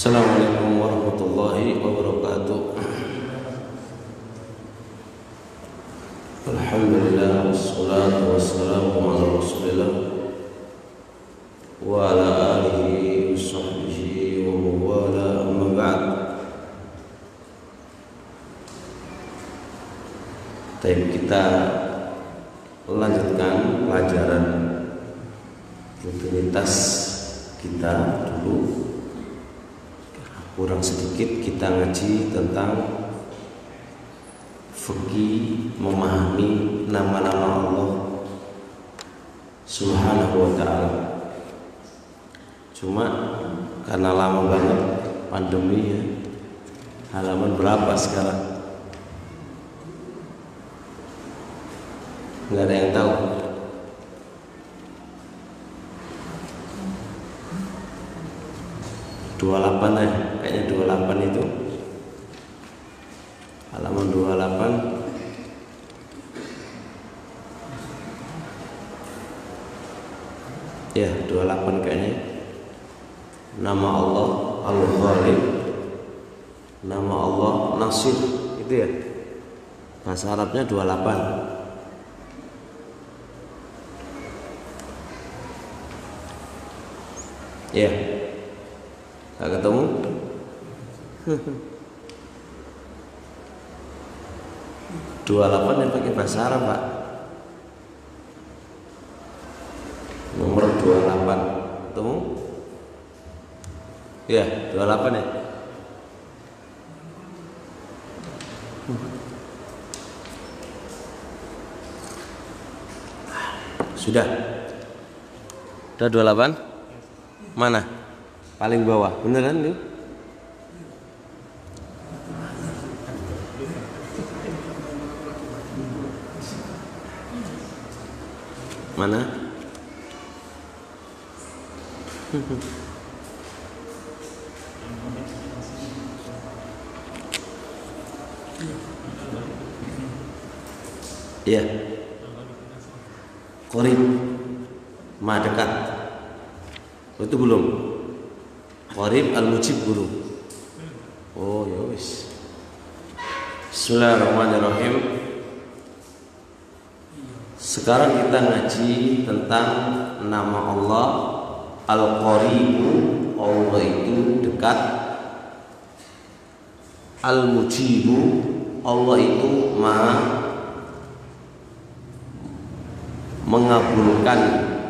Assalamualaikum warahmatullahi wabarakatuh. Alhamdulillah wassalatu wassalamu ala Rasulillah wa ala alihi washabbihi wa mawala, amma ba'd. Kita lanjutkan pelajaran rutinitas kita dulu. Kurang sedikit kita ngaji tentang fikih memahami nama-nama Allah Subhanahu wa ta'ala. Cuma karena lama banget pandemi ya, halaman berapa sekarang? Nggak ada yang tahu. Dua 28 ya, kayaknya 28 itu halaman 28. Ya 28 kayaknya. Nama Allah Al-Ghalib, nama Allah Nasir, itu ya bahasa Arabnya 28. Ya, gak ketemu? Dua 28 yang pakai bahasa Arab, Pak. Nomor 28 ketemu? Ya, 28 ya. Sudah 28? Mana? Paling bawah, beneran nih? Mana? Iya. Qorib, ma dekat. Itu belum. Qorib al-mujib belum. Oh ya wis. Bismillahirrahmanirrahim. Sekarang kita ngaji tentang nama Allah Al-Qaribu, Allah itu dekat. Al-Mujibu, Allah itu maha mengabulkan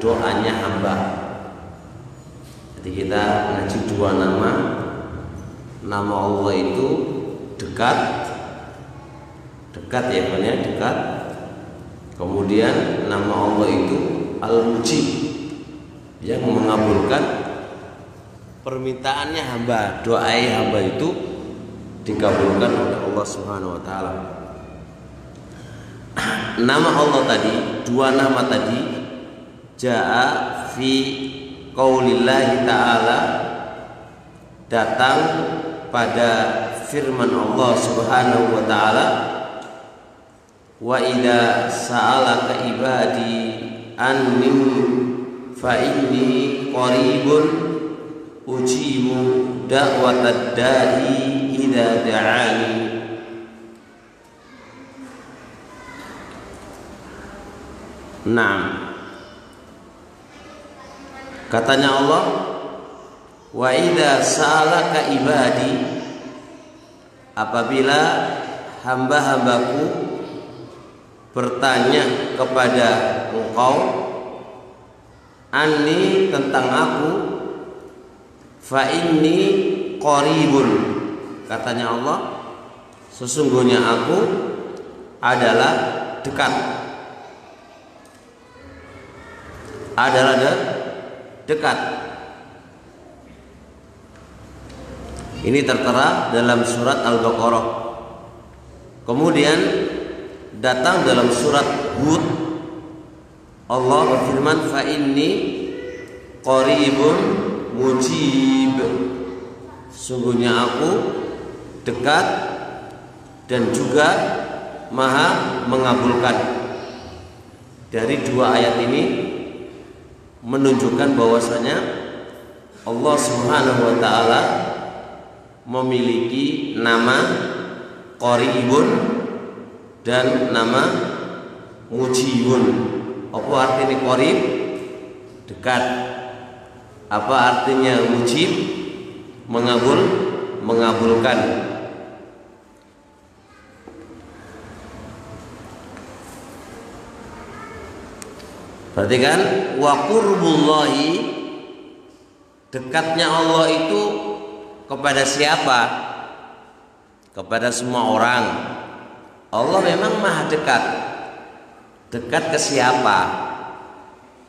doanya hamba. Jadi kita ngaji dua nama. Nama Allah itu dekat, dekat ya kan ya, dekat. Kemudian nama Allah itu Al-Mujib, yang mengabulkan permintaannya hamba, doa hamba itu dikabulkan oleh Allah Subhanahu wa ta'ala. Nama Allah tadi, dua nama tadi, ja'a fi qaulillahi ta'ala, datang pada firman Allah Subhanahu wa ta'ala, wa idza sa'alaka ibadi anni fa inni qaribun ujibu da'watad da'i idza da'ani. Naam. Katanya Allah, wa idza sa'alaka ibadi, apabila hamba-hambaku bertanya kepada engkau, anni tentang aku, fa inni qaribun, katanya Allah, sesungguhnya aku adalah dekat, adalah dekat. Ini tertera dalam surat Al-Baqarah. Kemudian datang dalam surat Hud, Allah berfirman, fa inni qaribun mujib, sungguhnya aku dekat dan juga maha mengabulkan. Dari dua ayat ini menunjukkan bahwasanya Allah Subhanahu wa ta'ala memiliki nama qaribun dan nama mujibun. Apa artinya qarib? Dekat. Apa artinya mujib? Mengabulkan. Perhatikan, wa qurbullahi, dekatnya Allah itu kepada siapa? Kepada semua orang. Allah memang maha dekat. Dekat ke siapa?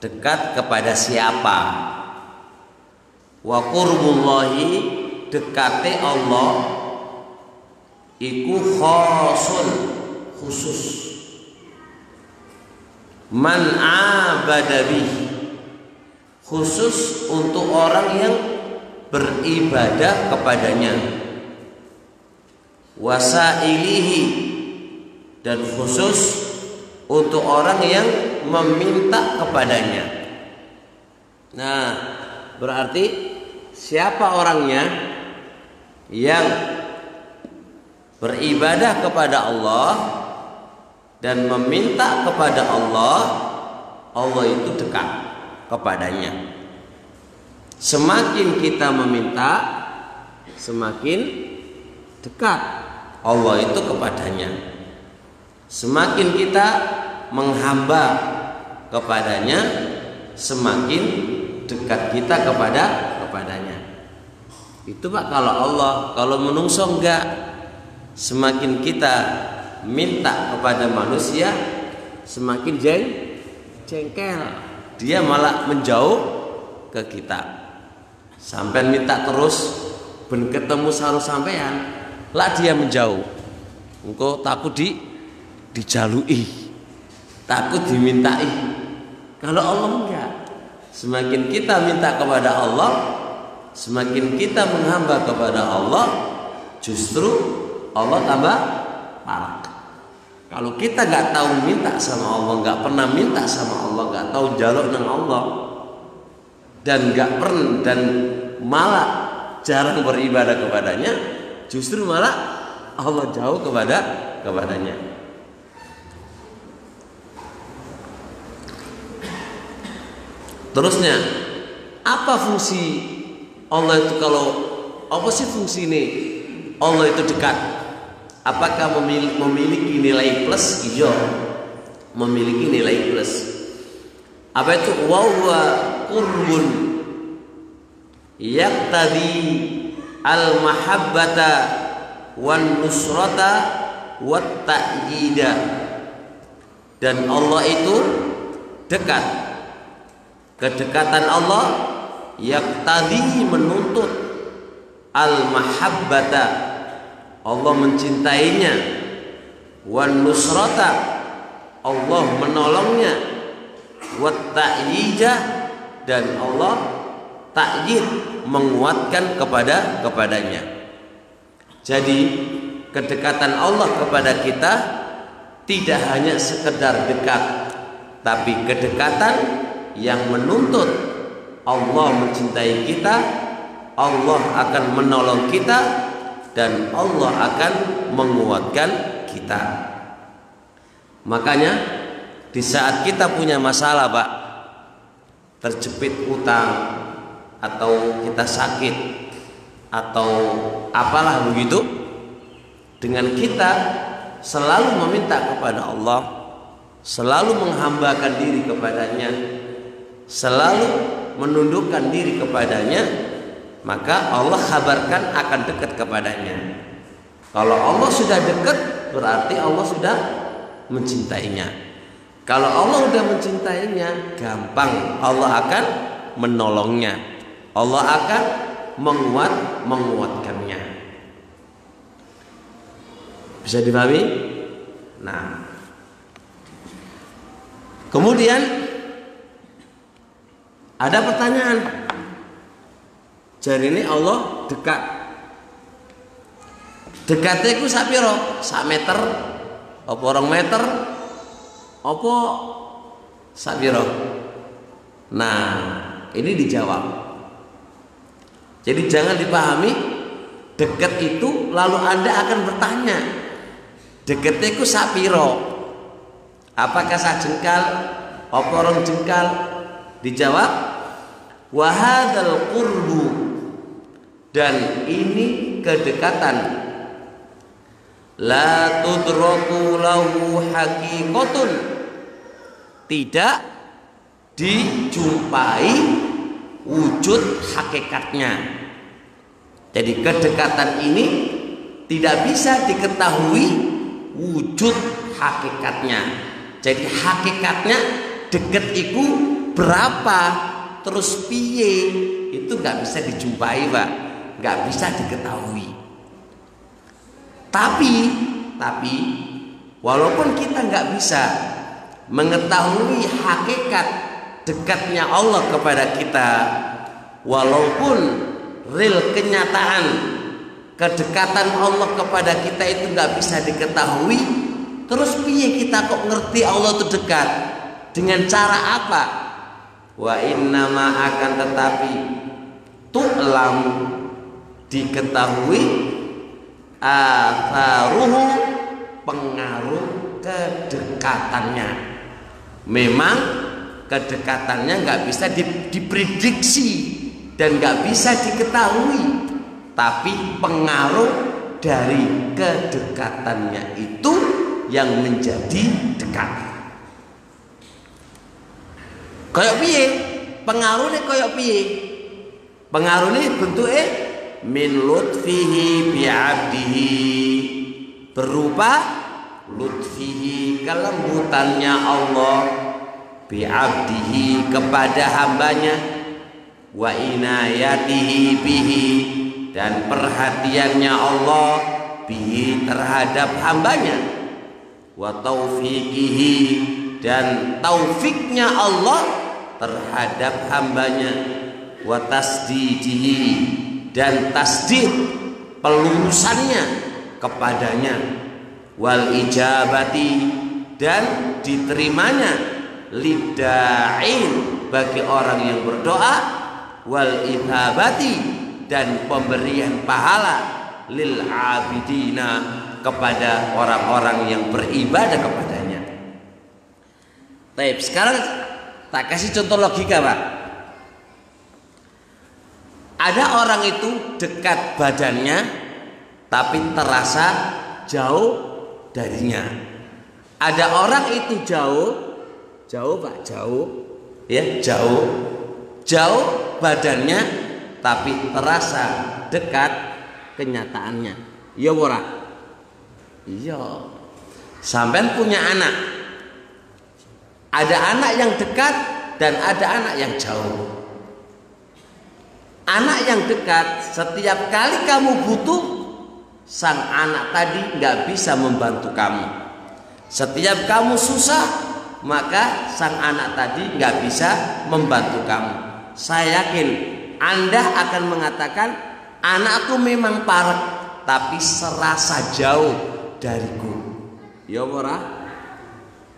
Dekat kepada siapa? Wa qurbullahi, dekate Allah iku khosun, khusus. Man abadabi, khusus untuk orang yang beribadah kepadanya. Wasailihi, dan khusus untuk orang yang meminta kepadanya. Nah, berarti siapa orangnya yang beribadah kepada Allah dan meminta kepada Allah, Allah itu dekat kepadanya. Semakin kita meminta, semakin dekat Allah itu kepadanya. Semakin kita menghamba kepadanya, semakin dekat kita kepadanya. Itu Pak kalau Allah. Kalau menungso enggak. Semakin kita minta kepada manusia, semakin jengkel. Dia malah menjauh ke kita. Sampai minta terus, ben ketemu sarung sampean, lah dia menjauh. Engko takut dijalui, takut dimintai. Kalau Allah enggak. Semakin kita minta kepada Allah, semakin kita menghamba kepada Allah, justru Allah tambah parah. Kalau kita nggak tahu minta sama Allah, nggak pernah minta sama Allah, nggak tahu jaluk nang Allah, dan nggak pernah dan malah jarang beribadah kepadanya, justru malah Allah jauh kepadanya. Terusnya, apa fungsi Allah itu? Kalau apa sih fungsi ini Allah itu dekat? Apakah memiliki nilai plus? Iya, memiliki nilai plus. Apa itu? Wa huwa qurbun yaqtadi al mahabbata wan nusrata wat ta'yida. Dan Allah itu dekat. Kedekatan Allah yaqtadi, menuntut al mahabbata, Allah mencintainya, wan nusrata, Allah menolongnya, wat ta'yida, dan Allah ta'yid, menguatkan kepadanya. Jadi kedekatan Allah kepada kita tidak hanya sekedar dekat, tapi kedekatan yang menuntut Allah mencintai kita, Allah akan menolong kita, dan Allah akan menguatkan kita. Makanya di saat kita punya masalah Pak, terjepit utang, atau kita sakit, atau apalah begitu, dengan kita selalu meminta kepada Allah, selalu menghambakan diri kepadanya, selalu menundukkan diri kepadanya, maka Allah kabarkan akan dekat kepadanya. Kalau Allah sudah dekat, berarti Allah sudah mencintainya. Kalau Allah sudah mencintainya, gampang Allah akan menolongnya, Allah akan menguatkannya. Bisa dipahami? Nah, kemudian ada pertanyaan, jadi ini Allah dekat. Dekatnya itu sapiro? 1 meter? Apa 2 meter? Apa sapiro? Nah, ini dijawab. Jadi jangan dipahami dekat itu, lalu Anda akan bertanya, dekatnya itu sapiro? Apakah sajengkal? Apa rong jengkal? Dijawab, wahadal qurbu, dan ini kedekatan, la tudraku lahu haqiqatun, tidak dijumpai wujud hakikatnya. Jadi kedekatan ini tidak bisa diketahui wujud hakikatnya. Jadi hakikatnya deket itu berapa, terus piye, itu nggak bisa dijumpai, Pak, nggak bisa diketahui. Tapi walaupun kita nggak bisa mengetahui hakikat dekatnya Allah kepada kita, walaupun real kenyataan kedekatan Allah kepada kita itu nggak bisa diketahui, terus piye kita kok ngerti Allah itu dekat? Dengan cara apa? Wa innama, akan tetapi, tu'lam, diketahui, atharuhu, pengaruh kedekatannya. Memang kedekatannya nggak bisa diprediksi dan nggak bisa diketahui, tapi pengaruh dari kedekatannya itu yang menjadi dekat. Kayak piye? Pengaruhnya kayak piye? Pengaruhnya bentuknya min lutfihi bi'abdihi, berupa lutfihi, kelembutannya Allah, bi'abdihi, kepada hambanya, wa inayatihi bihi, dan perhatiannya Allah bihi, terhadap hambanya, wa taufiqihi, dan taufiknya Allah terhadap hambanya, wa tasdidihi, dan tasdid, pelurusannya kepadanya, wal ijabati, dan diterimanya, lidda'in, bagi orang yang berdoa, wal ithabati, dan pemberian pahala, lil abidina, kepada orang-orang yang beribadah kepadanya. Baik, sekarang tak kasih contoh logika, Pak. Ada orang itu dekat badannya, tapi terasa jauh darinya. Ada orang itu jauh Pak, jauh, ya, jauh badannya, tapi terasa dekat kenyataannya. Iya, ora? Iya. Sampean punya anak. Ada anak yang dekat dan ada anak yang jauh. Anak yang dekat, setiap kali kamu butuh, sang anak tadi nggak bisa membantu kamu. Setiap kamu susah, maka sang anak tadi nggak bisa membantu kamu. Saya yakin Anda akan mengatakan, anakku memang parek, tapi serasa jauh dariku. Ya ora?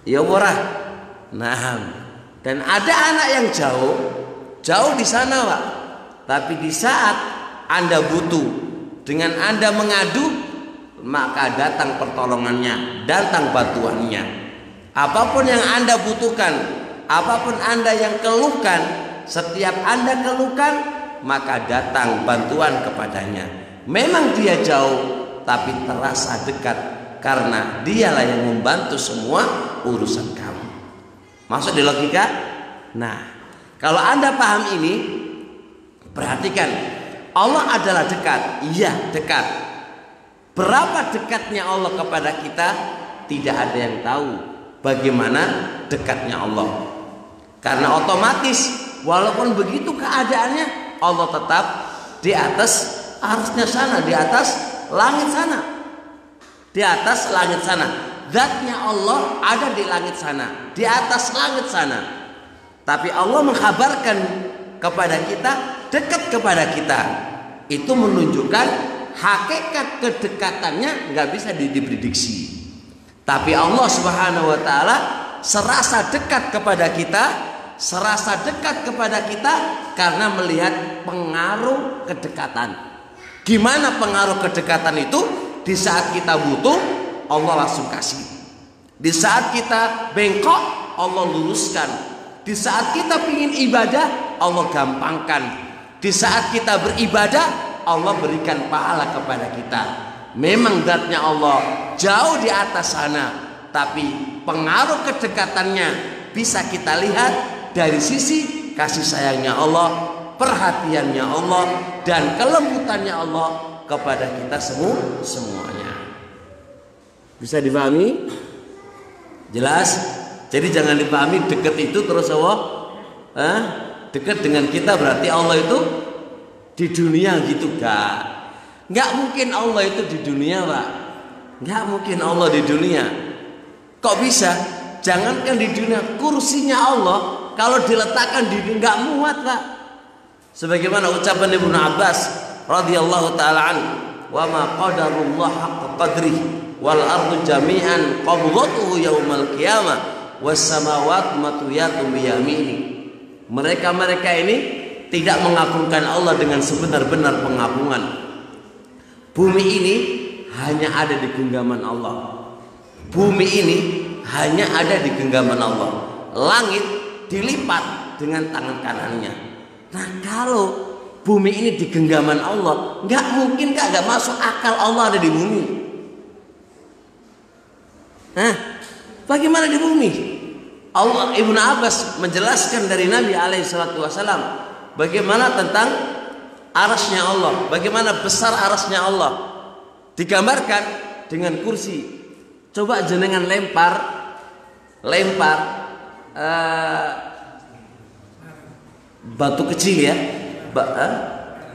Ya ora? Nah, dan ada anak yang jauh di sana, Pak. Tapi di saat Anda butuh, dengan Anda mengadu, maka datang pertolongannya, datang bantuannya. Apapun yang Anda butuhkan, apapun Anda yang keluhkan, setiap Anda keluhkan, maka datang bantuan kepadanya. Memang dia jauh, tapi terasa dekat, karena dialah yang membantu semua urusan kamu. Maksud di logika? Nah, kalau Anda paham ini, perhatikan, Allah adalah dekat. Iya, dekat. Berapa dekatnya Allah kepada kita? Tidak ada yang tahu bagaimana dekatnya Allah. Karena otomatis, walaupun begitu keadaannya, Allah tetap di atas arsy-Nya sana, di atas langit sana. Di atas langit sana. Zatnya Allah ada di langit sana, di atas langit sana. Tapi Allah mengkhabarkan kepada kita, dekat kepada kita. Itu menunjukkan hakikat kedekatannya nggak bisa diprediksi. Tapi Allah Subhanahu wa taala serasa dekat kepada kita, serasa dekat kepada kita karena melihat pengaruh kedekatan. Gimana pengaruh kedekatan itu? Di saat kita butuh, Allah langsung kasih. Di saat kita bengkok, Allah luruskan. Di saat kita ingin ibadah, Allah gampangkan. Di saat kita beribadah, Allah berikan pahala kepada kita. Memang zatnya Allah jauh di atas sana, tapi pengaruh kedekatannya bisa kita lihat dari sisi kasih sayangnya Allah, perhatiannya Allah, dan kelembutannya Allah kepada kita semuanya. Bisa dipahami? Jelas? Jadi jangan dipahami dekat itu terus Allah dekat dengan kita berarti Allah itu di dunia gitu. Nggak mungkin Allah itu di dunia, Pak. Nggak mungkin Allah di dunia. Kok bisa? Jangankan di dunia, kursinya Allah kalau diletakkan di dunia nggak muat, Pak. Sebagaimana ucapan Ibnu Abbas radhiyallahu taala an, "Wa ma qadarullah haqqa qadrih wal ardu jami'an qabdatuhu yaumal qiyamah was samawati matwiyatun bi yamini." Mereka ini tidak mengagungkan Allah dengan sebenar-benar pengagungan. Bumi ini hanya ada di genggaman Allah. Bumi ini hanya ada di genggaman Allah. Langit dilipat dengan tangan kanannya. Nah, kalau bumi ini di genggaman Allah, nggak mungkin, nggak masuk akal Allah ada di bumi. Nah, bagaimana di bumi? Allah, Ibnu Abbas menjelaskan dari Nabi alaihissalatu wassalam bagaimana tentang arasnya Allah, bagaimana besar arasnya Allah. Digambarkan dengan kursi. Coba jenengan lempar batu kecil ya,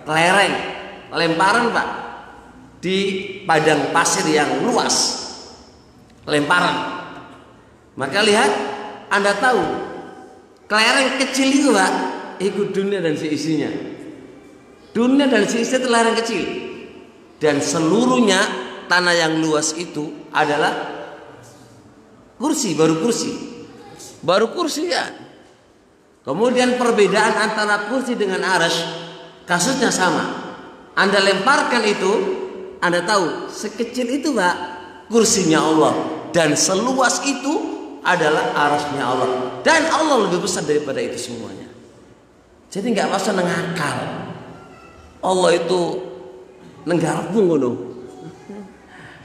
kelereng, lemparan Pak, di padang pasir yang luas, lemparan. Maka lihat, Anda tahu kelereng kecil itu Pak, ikut dunia dan seisinya. Dunia dan seisinya itu kelereng kecil, dan seluruhnya tanah yang luas itu adalah kursi, baru kursi ya. Kemudian perbedaan antara kursi dengan arasy kasusnya sama. Anda lemparkan itu, Anda tahu sekecil itu Pak kursinya Allah, dan seluas itu adalah arasnya Allah, dan Allah lebih besar daripada itu semuanya. Jadi nggak usah ngakal. Allah itu nenggarapung ngono.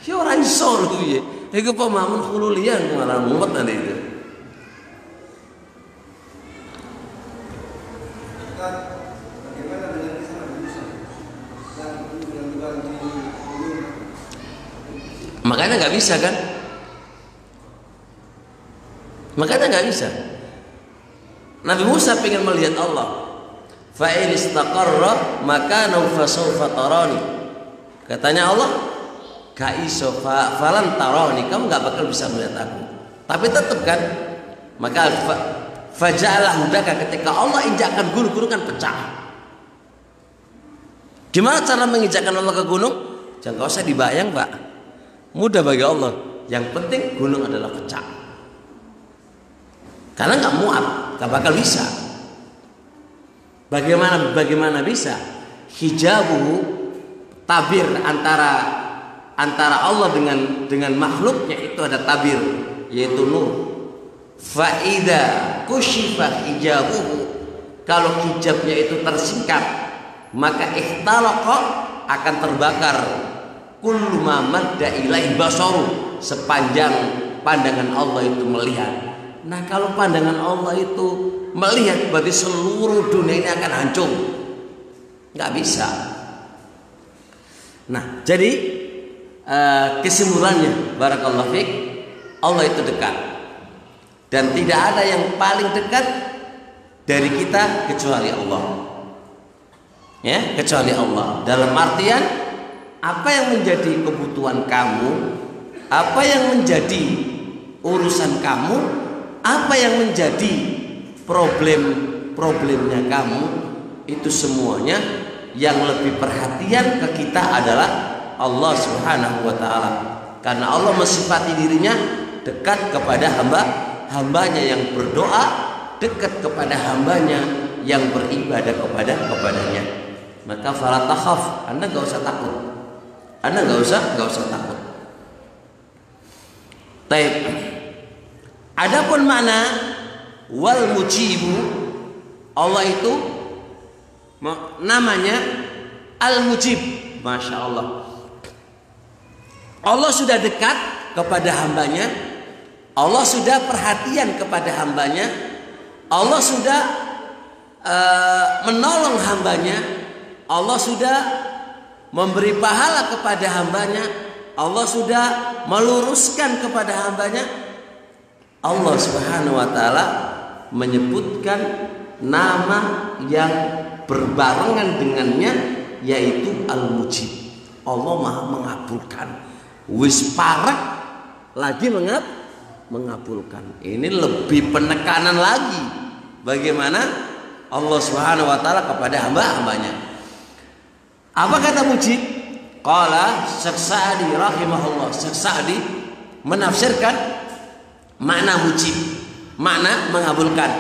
Ya ora iso lho piye. Iku pemahaman hululian malah mumet nanti itu. Bagaimana dengan kisah Nabi Musa yang bukan di gunung? Makanya nggak bisa kan? Makanya nggak bisa. Nabi Musa pengen melihat Allah. Fa in istaqarra makanahu fasawfa tarani. Katanya Allah, gak iso falan tarani, kamu gak bakal bisa melihat aku. Tapi tetap kan, maka faja'alah hudaka, ketika Allah injakkan gunung kan pecah. Gimana cara menginjakkan Allah ke gunung? Jangan kau usah dibayang Pak, mudah bagi Allah. Yang penting gunung adalah pecah, karena gak muat, gak bakal bisa. Bagaimana bisa? Hijabuhu, tabir antara Allah dengan makhluknya itu ada tabir, yaitu nur. Faida kushifa hijabuhu, kalau hijabnya itu tersingkap, maka ikhtalaqa, akan terbakar kullu ma madda ilaihi basaru, sepanjang pandangan Allah itu melihat. Nah, kalau pandangan Allah itu melihat, berarti seluruh dunia ini akan hancur. Nggak bisa. Nah, jadi kesimpulannya, barakallahu fiik, Allah itu dekat, dan tidak ada yang paling dekat dari kita kecuali Allah. Ya, kecuali Allah. Dalam artian, apa yang menjadi kebutuhan kamu, apa yang menjadi urusan kamu, apa yang menjadi problemnya kamu, itu semuanya yang lebih perhatian ke kita adalah Allah Subhanahu wa ta'ala. Karena Allah mensifati dirinya dekat kepada hambanya yang berdoa, dekat kepada hambanya yang beribadah kepadanya. Maka fala takhaf, Anda nggak usah takut. Anda nggak usah takut. Baik. Adapun makna wal mujibu, Allah itu namanya al-mujib. Masya Allah. Allah sudah dekat kepada hambanya. Allah sudah perhatian kepada hambanya. Allah sudah menolong hambanya. Allah sudah memberi pahala kepada hambanya. Allah sudah meluruskan kepada hambanya. Allah Subhanahu wa taala menyebutkan nama yang berbarengan dengannya, yaitu Al-Mujib. Allah Maha mengabulkan. Wis parek lagi mengabulkan. Ini lebih penekanan lagi bagaimana Allah Subhanahu wa taala kepada hamba-hambanya. Apa kata Mujib? Qala Syekh Sa'di rahimahullah. Syekh Sa'di menafsirkan makna mujib, makna mengabulkan.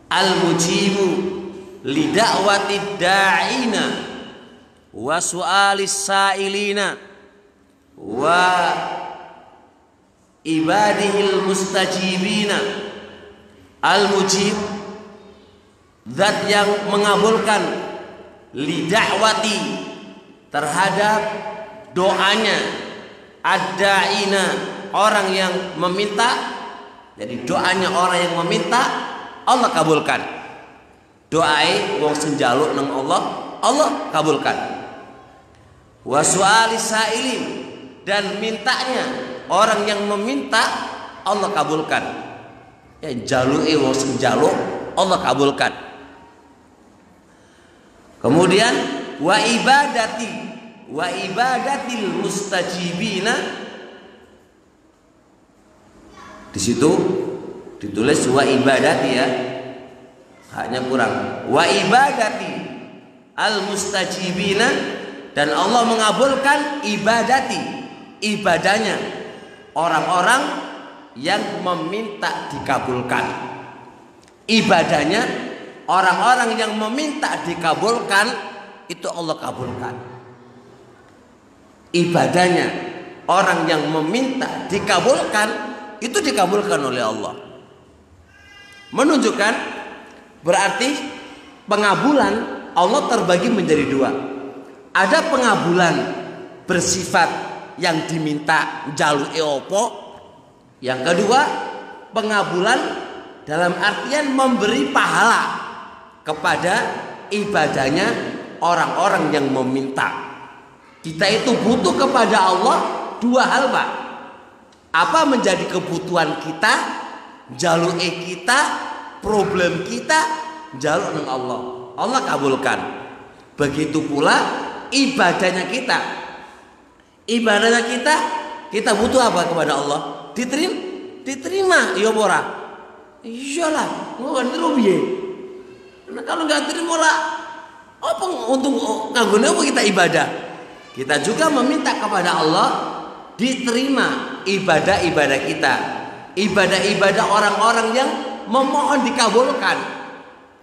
Al-mujibu li da'wati da'ina wa su'alis sa'ilina wa ibadihil mustajibina. Al-mujib, zat yang mengabulkan, li da'wati, terhadap doanya, ad-da'ina, orang yang meminta. Jadi doanya orang yang meminta Allah kabulkan. Doai wong senjaluk nang Allah, Allah kabulkan. Wa su'alis sa'ilin, dan mintanya orang yang meminta Allah kabulkan. Ya jaluke wong senjaluk Allah kabulkan. Kemudian wa ibadatil mustajibina. Di situ ditulis wa ibadati ya. Haknya kurang. Wa ibadati al mustajibina, dan Allah mengabulkan ibadati, ibadahnya orang-orang yang meminta dikabulkan. Ibadahnya orang-orang yang meminta dikabulkan, itu Allah kabulkan. Ibadahnya orang yang meminta dikabulkan, itu dikabulkan oleh Allah. Menunjukkan berarti pengabulan Allah terbagi menjadi dua. Ada pengabulan bersifat yang diminta jaluke opo. Yang kedua, pengabulan dalam artian memberi pahala kepada ibadahnya orang-orang yang meminta. Kita itu butuh kepada Allah dua hal, Pak. Apa menjadi kebutuhan kita, jaluke kita, problem kita, jaluk nang Allah. Allah kabulkan. Begitu pula ibadahnya kita. Ibadahnya kita butuh apa kepada Allah? Diterima, iya ora? Iyalah, ngono terus piye? Nah, kalau enggak terima lah, apa untung kanggone apa kita ibadah? Kita juga meminta kepada Allah diterima ibadah-ibadah kita. Ibadah-ibadah orang-orang yang memohon dikabulkan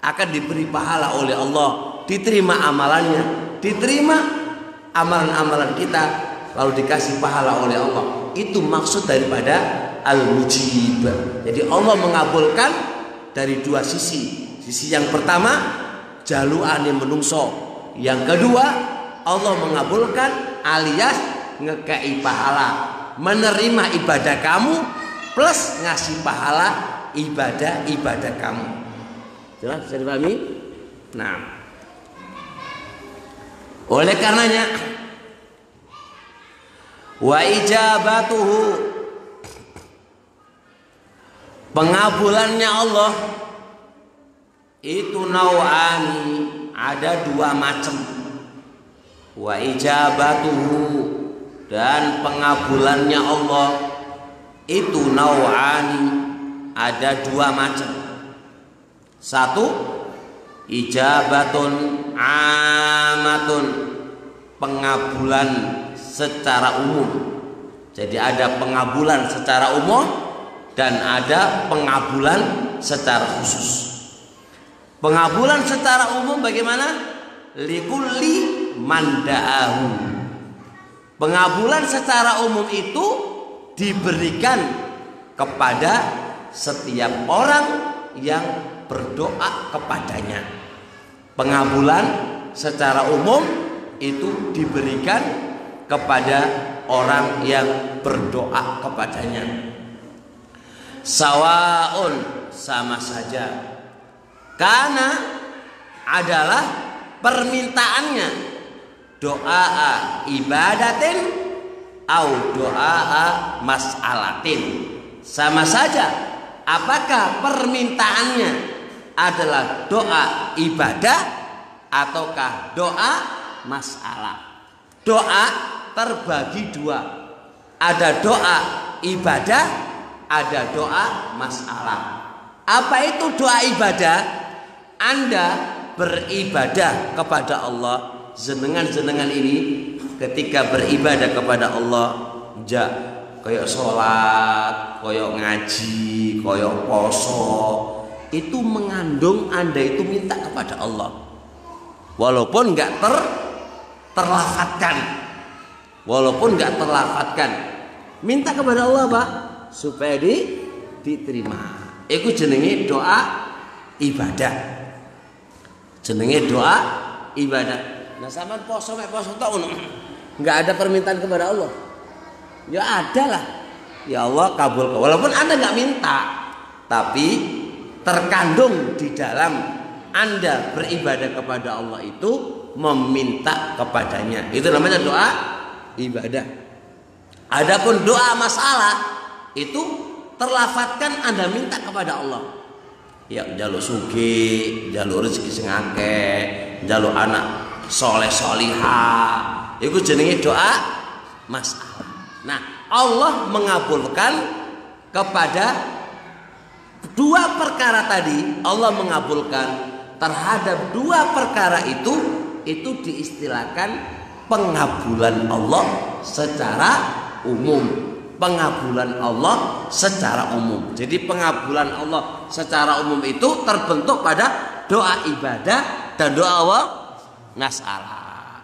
akan diberi pahala oleh Allah, diterima amalannya, diterima amalan-amalan kita, lalu dikasih pahala oleh Allah. Itu maksud daripada al-mujib. Jadi Allah mengabulkan dari dua sisi. Sisi yang pertama jaluane menungso, yang kedua Allah mengabulkan alias ngekei pahala, menerima ibadah kamu plus ngasih pahala ibadah kamu. Jelas, bisa dipahami? Nah, oleh karenanya wa ijabatuhu, pengabulannya Allah itu nau'ani, ada dua macam. Wa ijabatuhu, dan pengabulannya Allah itu nau'ani, ada dua macam. Satu, ijabatun amatun, pengabulan secara umum. Jadi ada pengabulan secara umum dan ada pengabulan secara khusus. Pengabulan secara umum bagaimana? likulli manda'ahu. Pengabulan secara umum itu diberikan kepada setiap orang yang berdoa kepadanya. Pengabulan secara umum itu diberikan kepada orang yang berdoa kepadanya. Sawaun, sama saja. Karena adalah permintaannya doa ibadatin au doa mas'alatin. Sama saja apakah permintaannya adalah doa ibadah ataukah doa masalah. Doa terbagi dua. Ada doa ibadah, ada doa masalah. Apa itu doa ibadah? Anda beribadah kepada Allah. Jenengan ini ketika beribadah kepada Allah, koyok sholat, koyok ngaji, koyok poso, itu mengandung Anda itu minta kepada Allah. Walaupun nggak terlafatkan, minta kepada Allah Pak supaya diterima. Iku jenenge doa ibadah. Nah sampean poso tok ngono. Enggak ada permintaan kepada Allah. Ya ada lah. Ya Allah kabulkan. Walaupun Anda enggak minta, tapi terkandung di dalam Anda beribadah kepada Allah itu meminta kepadanya. Itu namanya doa ibadah. Adapun doa masalah itu terlafatkan Anda minta kepada Allah. Ya njaluk sugih, njaluk rezeki sing akeh, njaluk anak soleh solihah. Iku jenenge doa masalah. Nah, Allah mengabulkan kepada dua perkara tadi. Allah mengabulkan terhadap dua perkara itu diistilahkan pengabulan Allah secara umum. Pengabulan Allah secara umum. Jadi pengabulan Allah secara umum itu terbentuk pada doa ibadah dan doa Allah masalah.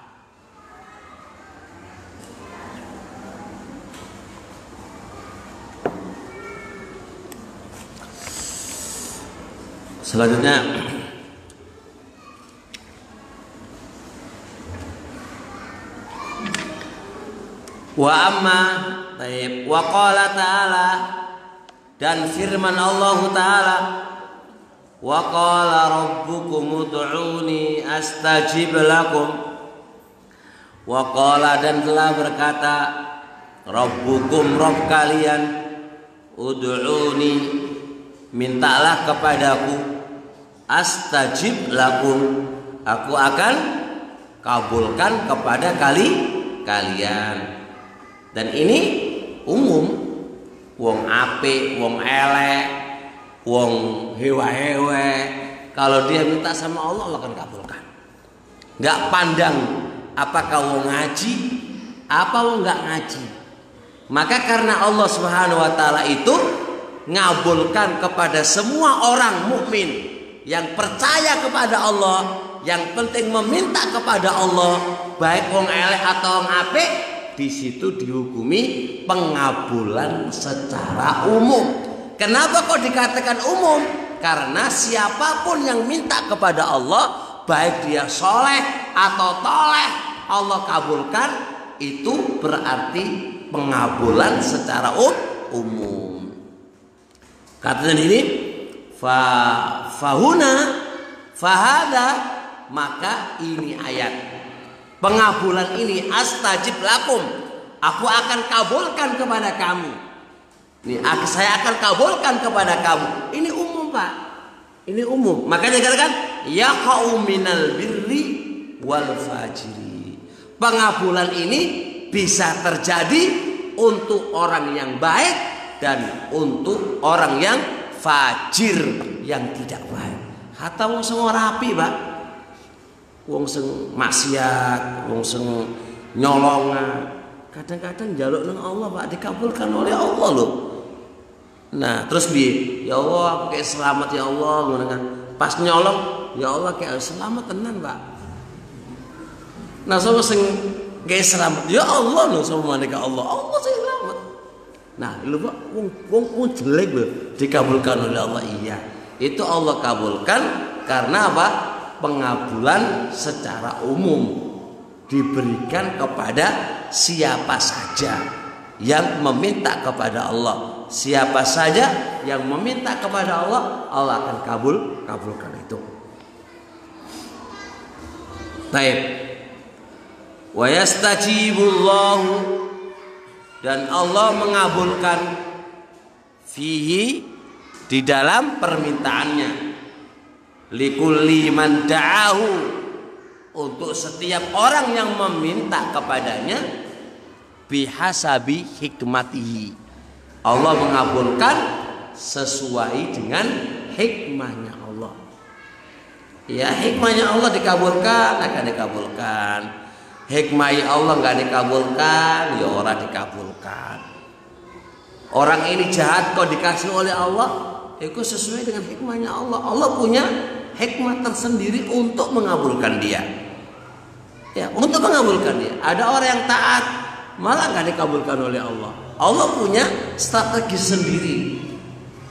Selanjutnya wa amma taib wa qala ta'ala, dan firman Allah Ta'ala, wa qala rabbukum ud'uni astajib lakum. Wa qala, dan telah berkata rabbukum, Rabb kalian, ud'uni, mintalah kepadaku, astajib lakum, aku akan kabulkan kepada kalian. Dan ini umum, wong apik, wong elek, wong hewa-hewa, kalau dia minta sama Allah, Allah akan kabulkan. Nggak pandang apakah wong ngaji, apa wong nggak ngaji. Maka karena Allah Subhanahu Wa Taala itu ngabulkan kepada semua orang mukmin yang percaya kepada Allah, yang penting meminta kepada Allah, baik wong elek atau wong apik. Di situ dihukumi pengabulan secara umum. Kenapa kok dikatakan umum? Karena siapapun yang minta kepada Allah, baik dia soleh atau toleh, Allah kabulkan. Itu berarti pengabulan secara umum. Katanya ini fahuna fahada, maka ini ayat pengabulan ini, astajib lakum, aku akan kabulkan kepada kamu. Ini saya akan kabulkan kepada kamu. Ini umum Pak, ini umum. Makanya dikatakan ya qauminal birri wal fajiri. Pengabulan ini bisa terjadi untuk orang yang baik dan untuk orang yang fajir, yang tidak baik. Hatta wong sing ora rapi Pak, wong sing maksiat, wong sing nyolongan, kadang-kadang njaluk nang Allah Pak, dikabulkan oleh Allah loh. Nah terus piye? Ya Allah aku kayak selamat ya Allah, ngono kan. Pas nyolong, ya Allah kayak selamat tenan Pak. Nah sapa sing gawe selamat? Ya Allah lho, sapa maneka Allah. Allah sing selamat. Nah, lho Pak, wong jelek lho dikabulkan oleh Allah. Iya. Itu Allah kabulkan karena apa? Pengabulan secara umum diberikan kepada siapa saja yang meminta kepada Allah. Siapa saja yang meminta kepada Allah, Allah akan kabulkan itu. Baik. Wa yastajibullahu, dan Allah mengabulkan fihi, di dalam permintaannya, likulli man da'ahu, untuk setiap orang yang meminta kepadanya, bihasabi hikmatihi, Allah mengabulkan sesuai dengan hikmahnya Allah. Ya, hikmahnya Allah dikabulkan, akan dikabulkan. Hikmah Allah nggak dikabulkan, ya orang dikabulkan. Orang ini jahat kok dikasih oleh Allah, itu sesuai dengan hikmahnya Allah. Allah punya hikmah tersendiri untuk mengabulkan dia. Ya, untuk mengabulkan dia. Ada orang yang taat malah nggak dikabulkan oleh Allah. Allah punya strategi sendiri.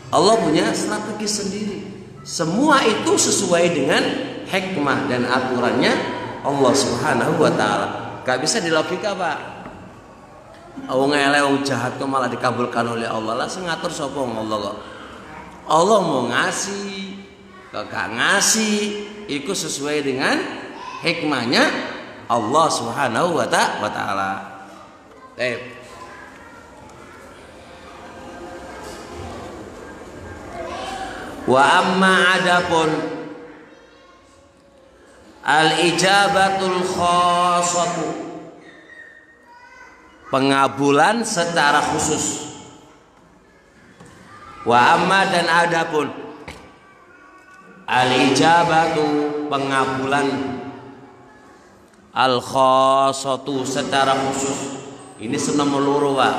Allah punya strategi sendiri. Semua itu sesuai dengan hikmah dan aturannya Allah Subhanahu wa taala. Gak bisa dilogika, Pak. Wong elek wong jahat kok malah dikabulkan oleh Allah. Lah sing ngatur sapa Allah kok? Allah mau ngasih, kok gak ngasih, itu sesuai dengan hikmahnya Allah Subhanahu wa taala. Wa amma adapun al-ijabatul khassatu, pengabulan secara khusus. Wa amma, dan adapun al-ijabatu, pengabulan al-khassatu, secara khusus. Ini senomor loro, Pak.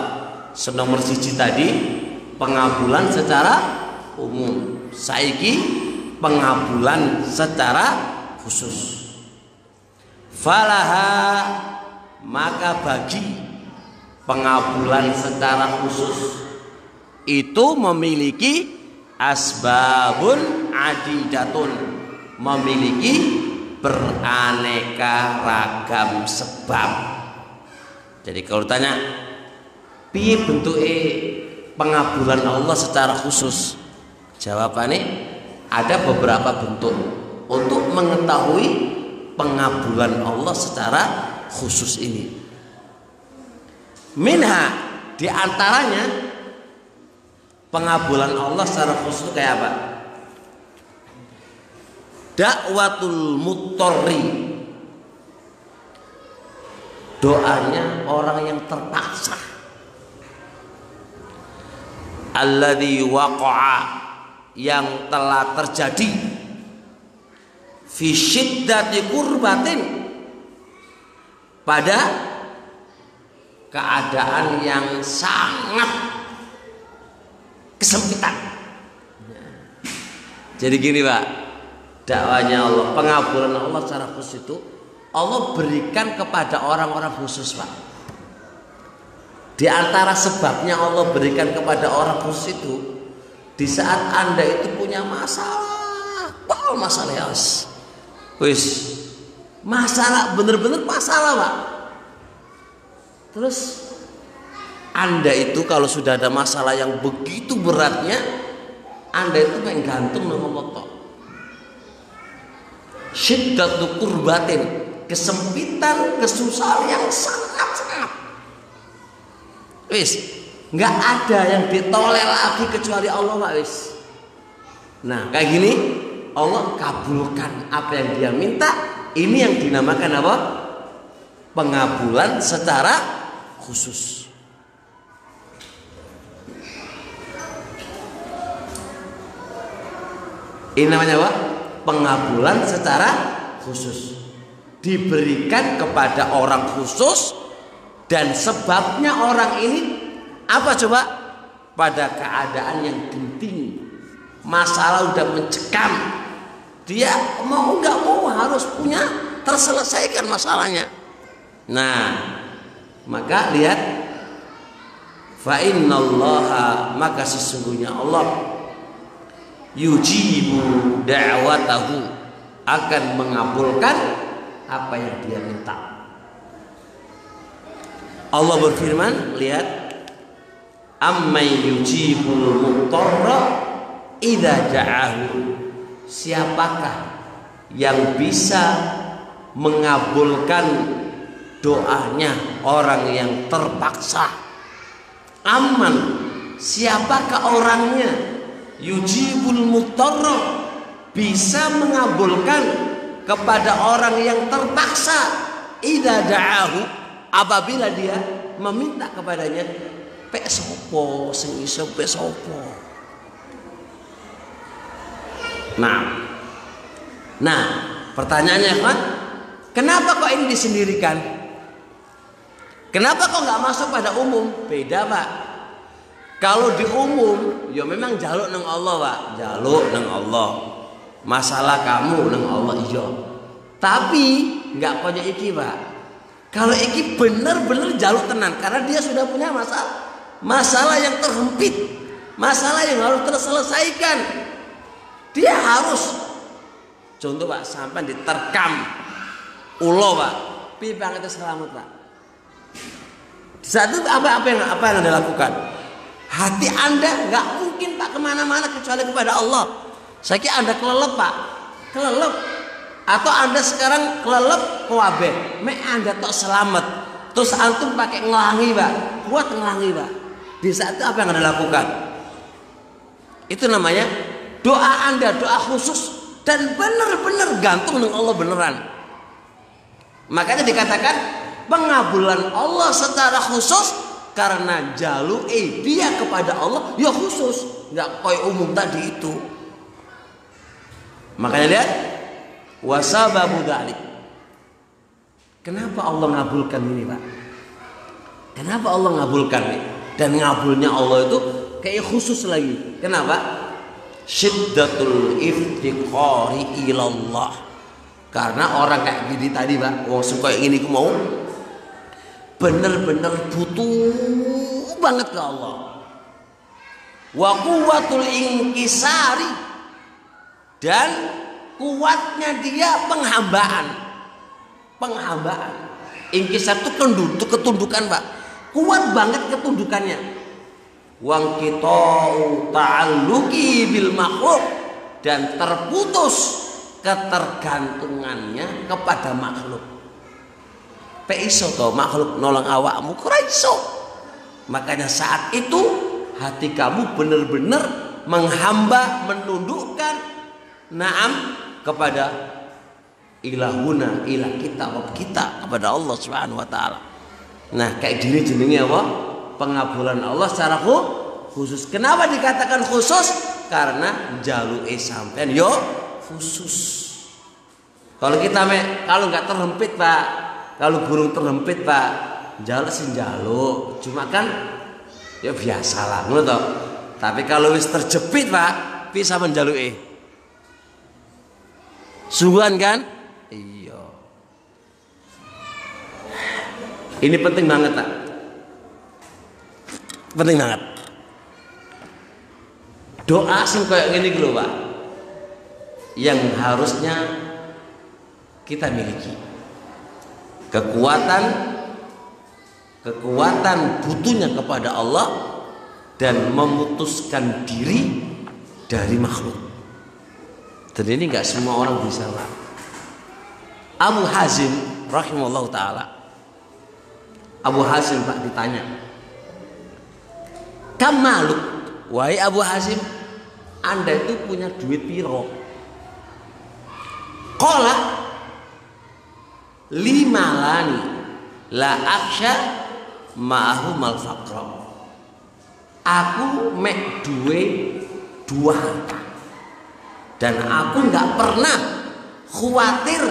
Senomor siji tadi pengabulan secara umum. Saiki pengabulan secara khusus. Falaha, maka bagi pengabulan secara khusus itu memiliki asbabun adidatun, memiliki beraneka ragam sebab. Jadi kalau tanya piye bentuke pengabulan Allah secara khusus, jawabannya ada beberapa bentuk untuk mengetahui pengabulan Allah secara khusus ini. Minha, di antaranya pengabulan Allah secara khusus itu kayak apa? Dakwatul muttorri, doanya orang yang terpaksa. Alladzi waqa'a, yang telah terjadi, fi syiddati kurbatin, pada keadaan yang sangat kesempitan. Jadi gini, Pak, dakwanya Allah, pengabulan Allah secara khusus itu Allah berikan kepada orang-orang khusus, Pak. Di antara sebabnya Allah berikan kepada orang khusus itu, di saat Anda itu punya masalah, masalah ya, wis, masalah, bener-bener masalah, Pak. Terus Anda itu kalau sudah ada masalah yang begitu beratnya, Anda itu pengen gantung sama Allah. Syiddatu kurbatin, kesempitan, kesusahan yang sangat-sangat. Wis, nggak ada yang ditolak lagi kecuali Allah, Pak, wis. Nah, kayak gini Allah kabulkan apa yang dia minta. Ini yang dinamakan apa? Pengabulan secara khusus. Ini namanya apa? Pengabulan secara khusus. Diberikan kepada orang khusus, dan sebabnya orang ini apa coba? Pada keadaan yang genting, masalah udah mencekam, dia mau nggak mau harus punya terselesaikan masalahnya. Nah, maka lihat, fa innallaha, maka sesungguhnya Allah yujibu da'watahu, akan mengabulkan apa yang dia minta. Allah berfirman, lihat, ammay yujibul muttarra idza da'ahu, siapakah yang bisa mengabulkan doanya orang yang terpaksa. Aman, siapakah orangnya? Yujibul muttarra, bisa mengabulkan kepada orang yang terpaksa. Idza da'ahu, apabila dia meminta kepadanya. Pek sopo sing iso pek sopo. Nah, pertanyaannya kan, kenapa kok ini disendirikan? Kenapa kok nggak masuk pada umum? Beda, Pak. Kalau di umum, ya memang jaluk nang Allah, Pak. Jaluk nang Allah. Masalah kamu nang Allah iya. Tapi nggak punya iki, Pak. Kalau iki bener-bener jaluk tenan, karena dia sudah punya masalah yang terhempit, masalah yang harus terselesaikan. Dia harus, contoh Pak, sampai diterkam ulo, Pak, pibang itu selamat, Pak. Di saat itu apa yang Anda lakukan? Hati Anda nggak mungkin, Pak, kemana-mana kecuali kepada Allah. Saya kira Anda kelelep, Pak, kelelep. Atau Anda sekarang kelelep kuabe, Anda tak selamat, terus antum pakai ngelangi, Pak, kuat ngelangi, Pak. Di saat itu apa yang Anda lakukan? Itu namanya doa Anda, doa khusus, dan benar-benar gantung dengan Allah beneran. Makanya dikatakan pengabulan Allah secara khusus karena jalui dia kepada Allah ya khusus, nggak kayak umum tadi itu. Makanya lihat, wasababu dzalik. Kenapa Allah ngabulkan ini, Pak? Kenapa Allah ngabulkan ini? Dan ngabulnya Allah itu kayak khusus lagi. Kenapa? Syiddatul iftiqari ilallah. Karena orang kayak gini tadi, Pak, wong suka yang ini mau bener-bener butuh banget ke Allah. Wa quwwatul inkisari, dan kuatnya dia penghambaan. Inkisar itu ketundukan, Pak. Kuat banget ketundukannya. Wang qita'u ta'alluqi bil makhluk, dan terputus ketergantungannya kepada makhluk. Pe iso to makhluk nolong awakmu, ora iso. Makanya saat itu hati kamu benar-benar menghamba, menundukkan na'am kepada ilahuna, ilah kita, Rabb kita, kepada Allah Subhanahu wa taala. Nah, kayak gini jenenge apa? Pengabulan Allah secara khusus. Kenapa dikatakan khusus? Karena jaluke sampean yo khusus. Kalau kita kalau nggak terhempit, Pak, kalau burung terhempit, Pak, jaluk sih jaluk, cuma kan ya biasalah, ngono toh. Tapi kalau wis terjepit, Pak, bisa menjaluke. Sungguhan kan? Iya. Ini penting banget, Pak. Penting banget. Doa sing kayak gini lho, Pak, yang harusnya kita miliki. Kekuatan butuhnya kepada Allah dan memutuskan diri dari makhluk. Dan ini nggak semua orang bisa, Pak. Abu Hazim rahimahullah taala. Abu Hazim, Pak, ditanya, "Kamaluk, wahai Abu Hazim, Anda itu punya duit piro?" Qala, "Limalani la aksha ma'ahu mal faqra." Aku mek duwe 2 harta, dan aku nggak pernah khawatir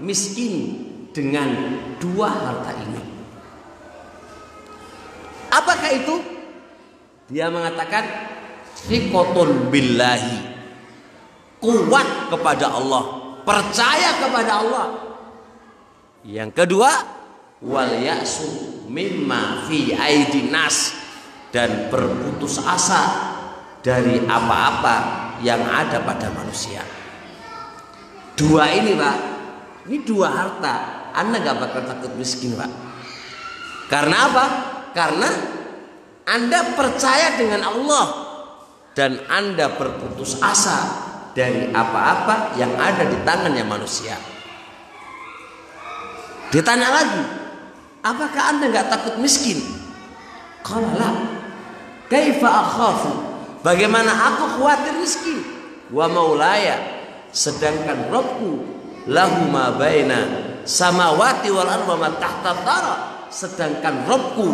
miskin dengan 2 harta ini. Apakah itu? Dia mengatakan thiqatun billahi, kuat kepada Allah, percaya kepada Allah. Yang kedua, wal ya'su mimma fi aidin nas, dan berputus asa dari apa-apa yang ada pada manusia. Dua ini Pak, ini dua harta, Anda gak bakal takut miskin Pak. Karena apa? Karena Anda percaya dengan Allah dan Anda berputus asa dari apa-apa yang ada di tangannya manusia. Ditanya lagi, apakah Anda gak takut miskin? Qala la. Kaifa akhafu? Bagaimana aku khawatir miskin? Wa maulaya, sedangkan Rabbku lahu ma baina samawati wal ardi wa ma tahta thara, sedangkan Rabbku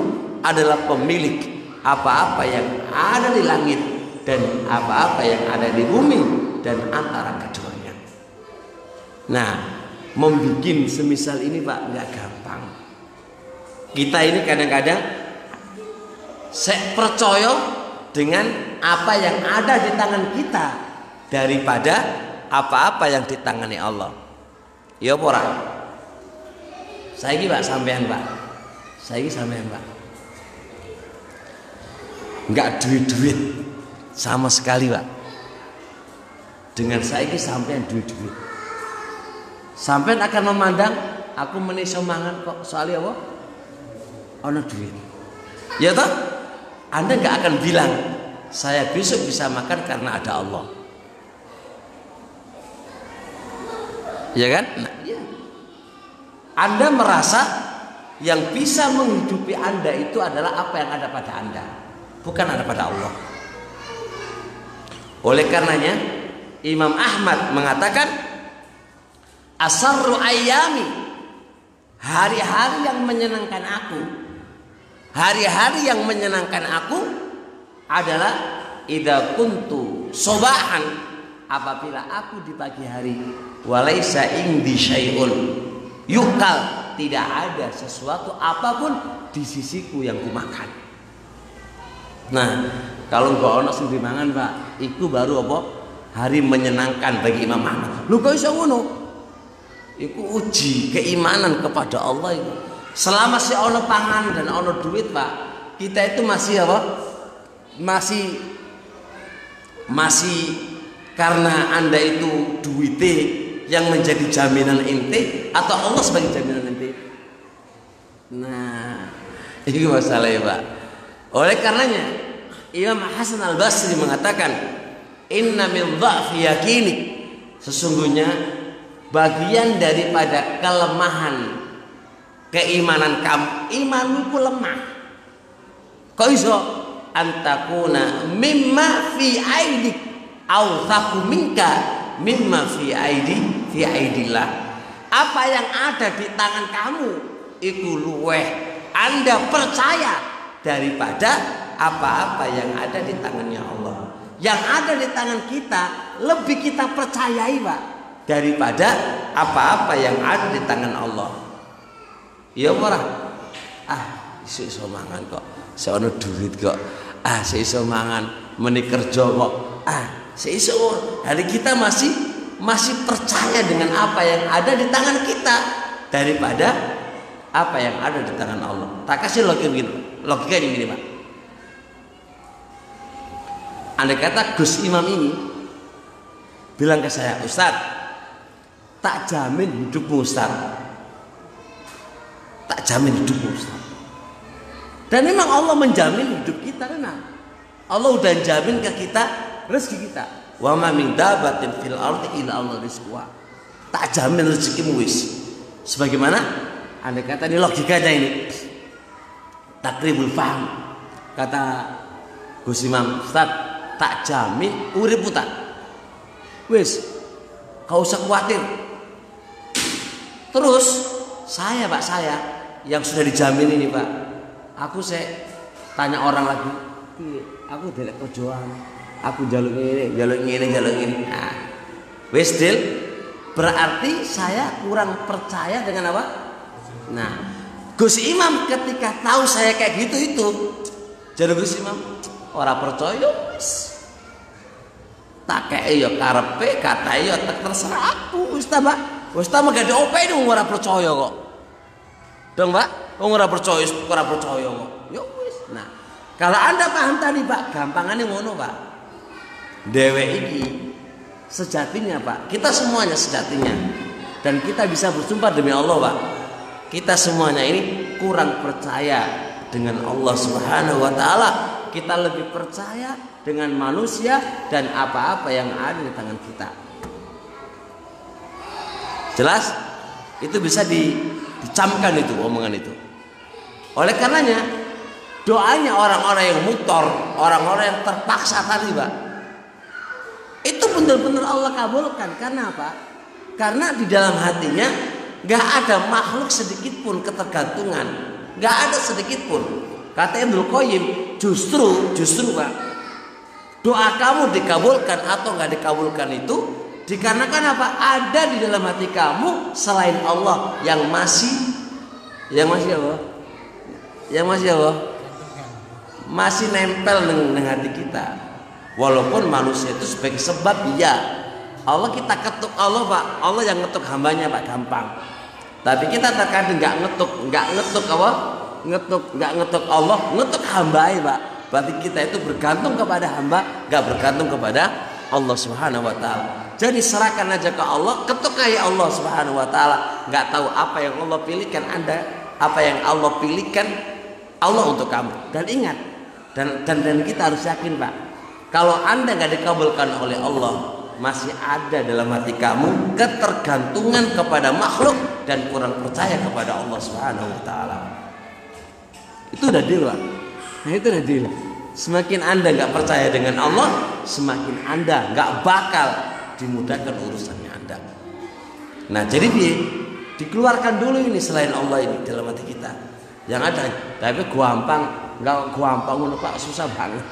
adalah pemilik apa-apa yang ada di langit dan apa-apa yang ada di bumi dan antara keduanya. Nah, membikin semisal ini Pak nggak gampang. Kita ini kadang-kadang saya percaya dengan apa yang ada di tangan kita daripada apa-apa yang ditangani Allah. Ya pora. Saiki Pak sampean Pak. Saiki sampean Pak. Enggak duit-duit sama sekali Pak. Dengan saiki sampean duit-duit. Sampean akan memandang aku meniso mangan kok soalnya apa? Ono duit. Ya toh? Anda enggak akan bilang saya besok bisa makan karena ada Allah. Ya kan? Nah, ya. Anda merasa yang bisa menghidupi Anda itu adalah apa yang ada pada Anda, bukan ada pada Allah. Oleh karenanya Imam Ahmad mengatakan asarru ayyami, hari-hari yang menyenangkan aku, hari-hari yang menyenangkan aku adalah idza kuntu sobahan, apabila aku di pagi hari walaisa indi syai'un yukal, tidak ada sesuatu apapun di sisiku yang kumakan. Nah, kalau nggak ono sing dimangan Pak, itu baru apa? Hari menyenangkan bagi Imam Ahmad. Lu kok iso ngono? Iku uji keimanan kepada Allah itu. Selama si ono pangan dan ono duit Pak, kita itu masih apa? Masih karena Anda itu duitnya yang menjadi jaminan ente atau Allah sebagai jaminan ente. Nah, ini masalahnya Pak. Oleh karenanya Imam Hasan Al-Basri mengatakan inna min dha'fi yakini, sesungguhnya bagian daripada kelemahan keimanan kamu, imanmu lemah. Kok iso? Antakuna mimma fi aidik au thaku minka mimma fi aidillah. Apa yang ada di tangan kamu itu luweh Anda percaya daripada apa-apa yang ada di tangannya Allah. Yang ada di tangan kita lebih kita percayai Pak daripada apa-apa yang ada di tangan Allah. Ya ora? Iso mangan kok. Seono duit kok. Seiso mangan, meni kerja kok. Seiso. Hari kita masih percaya dengan apa yang ada di tangan kita daripada apa yang ada di tangan Allah. Tak kasih logika ini Pak. Andai kata Gus Imam ini bilang ke saya, Ustaz, tak jamin hidupmu Ustaz. Tak jamin hidupmu Ustaz. Dan memang Allah menjamin hidup kita kan? Allah udah jamin ke kita rezeki kita. Wa ma min dabatin fil ardi illa Allah rizquha. Tak jamin rezekimu wis. Sebagaimana andai kata ini logikanya ini. Takribul faham. Kata Gus Imam, Ustaz, tak jamin uripmu tak. Wis, kau usah khawatir. Terus saya yang sudah dijamin ini Pak. Aku saya tanya orang lagi, aku delek kerjaan, aku jaluk ini. Nah, wis deal, berarti saya kurang percaya dengan apa? Nah, Gus Imam ketika tahu saya kayak gitu itu, jadi Gus Imam ora percaya, tak kayak yo karepe, kata yo terserah aku, Ustaz Pak. Ustaz mah gak ada openi ora percaya kok. Dong Pak, ora percaya kok. Ya wis. Nah, kalau Anda paham tadi Pak, gampangannya ngono Pak. Dhewek iki sejatinya Pak, kita semuanya sejatinya. Dan kita bisa bersumpah demi Allah Pak, kita semuanya ini kurang percaya dengan Allah Subhanahu wa taala. Kita lebih percaya dengan manusia dan apa-apa yang ada di tangan kita. Jelas? Itu bisa dicamkan itu omongan itu. Oleh karenanya doanya orang-orang yang mutor, orang-orang yang terpaksa tadi Pak, itu benar-benar Allah kabulkan. Karena apa? Karena di dalam hatinya gak ada makhluk sedikit pun ketergantungan, gak ada sedikit pun. Kata Ibnu Qayyim, justru Pak, doa kamu dikabulkan atau gak dikabulkan itu dikarenakan apa? Ada di dalam hati kamu selain Allah yang masih apa? Masih nempel dengan hati kita. Walaupun manusia itu sebagai sebab ya. Allah kita ketuk Allah Pak. Allah yang ngetuk hambanya Pak, gampang. Tapi kita terkadang nggak ngetuk apa? Nggak ngetuk Allah, ngetuk hambanya Pak. Berarti kita itu bergantung kepada hamba, nggak bergantung kepada Allah Subhanahu wa taala. Jadi serahkan aja ke Allah, ketuk aja Allah Subhanahu wa taala. Enggak tahu apa yang Allah pilihkan Anda, apa yang Allah pilihkan Allah untuk kamu. Dan ingat, dan kita harus yakin Pak, kalau Anda enggak dikabulkan oleh Allah, masih ada dalam hati kamu ketergantungan kepada makhluk dan kurang percaya kepada Allah Subhanahu wa taala. Itu udah deal Pak. Nah, itu udah deal. Semakin Anda enggak percaya dengan Allah, semakin Anda enggak bakal dimudahkan urusannya Anda. Nah, jadi dikeluarkan dulu ini selain Allah ini dalam hati kita. Yang ada, tapi gampang, enggak gampang ngono Pak, susah banget.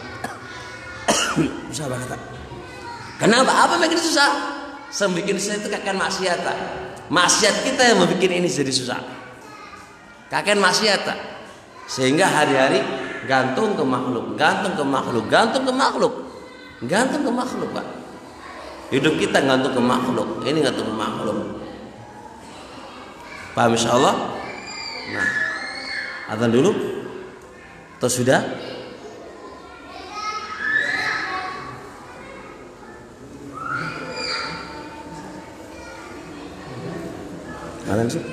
Susah banget Pak. Kenapa? Apa bikin susah? Sembikin susah itu kakek maksiat Pak. Maksiat kita yang membuat ini jadi susah. Kakek maksiat Pak. Sehingga hari-hari gantung ke makhluk Pak. Hidup kita gantung ke makhluk. Ini gantung ke makhluk. Paham insyaallah? Nah, adzan dulu. Atau sudah? Adzan sih?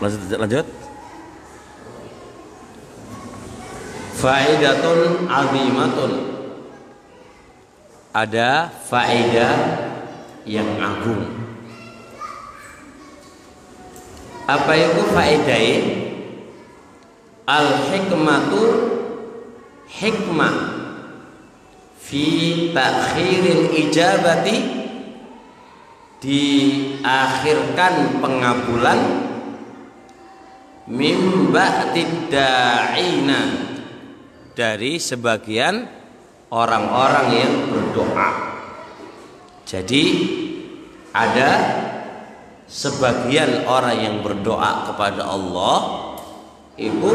Lanjut. Faidatun azimatun. Ada faedah yang agung. Apa itu faedahnya? Al-hikmatu hikmah fi takhiril ijabati, diakhirkan pengabulan, mim ba'did da'ina, dari sebagian orang-orang yang berdoa. Jadi ada sebagian orang yang berdoa kepada Allah itu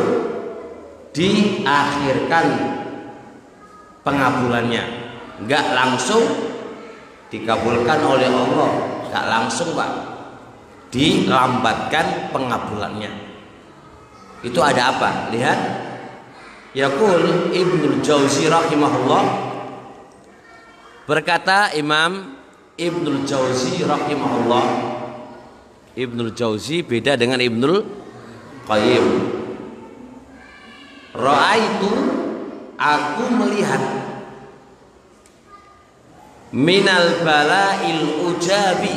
diakhirkan pengabulannya, enggak langsung dikabulkan oleh Allah, enggak langsung Pak, dilambatkan pengabulannya. Itu ada apa? Lihat, yaqul Ibnul Jauzi rahimahullah, berkata Imam Ibnul Jauzi rahimahullah. Ibnul Jauzi beda dengan Ibnul Qayyim. Ra'aitu, aku melihat, minal bala'il ujabi,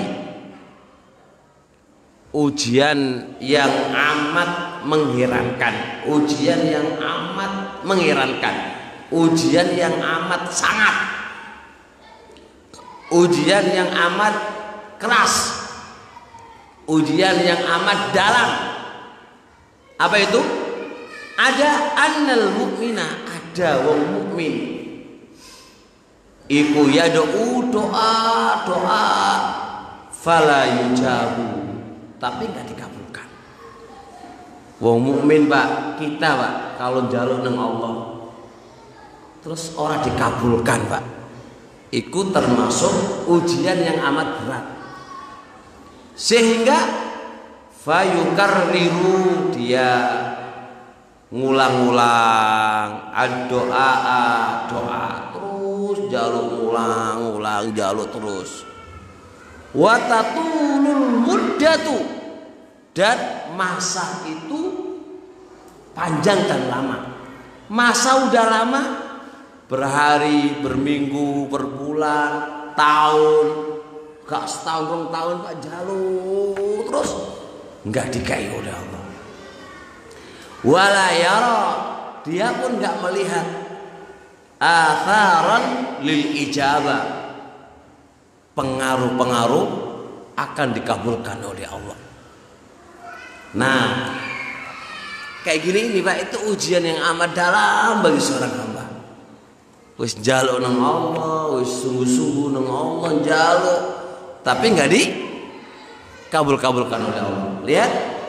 ujian yang amat mengherankan, ujian yang amat mengherankan, ujian yang amat sangat, ujian yang amat keras, ujian yang amat dalam. Apa itu? Ada annal mu'mina, ada wong mukmin iku yad'u doa fala yujabu, tapi enggak dikabulkan. Wong mukmin Pak, kita Pak, kalau njaluk nang Allah terus ora dikabulkan Pak, iku termasuk ujian yang amat berat. Sehingga fayukarriru, dia ngulang-ngulang doa terus, jaluk ngulang jaluk terus. Wa tatulul muddatu, dan masa itu panjang dan lama. Masa udah lama, berhari, berminggu, berbulan, tahun, gak setahun 2 tahun Pak, jaluk terus enggak dikai oleh Allah. Wala yara, dia pun enggak melihat atharan lil ijabah, pengaruh-pengaruh akan dikabulkan oleh Allah. Nah, kayak gini ini Pak, itu ujian yang amat dalam bagi seorang hamba. Wis njaluk nang Allah, wis sungguh-sungguh nang Allah njaluk, tapi enggak dikabul-kabulkan oleh Allah. Lihat,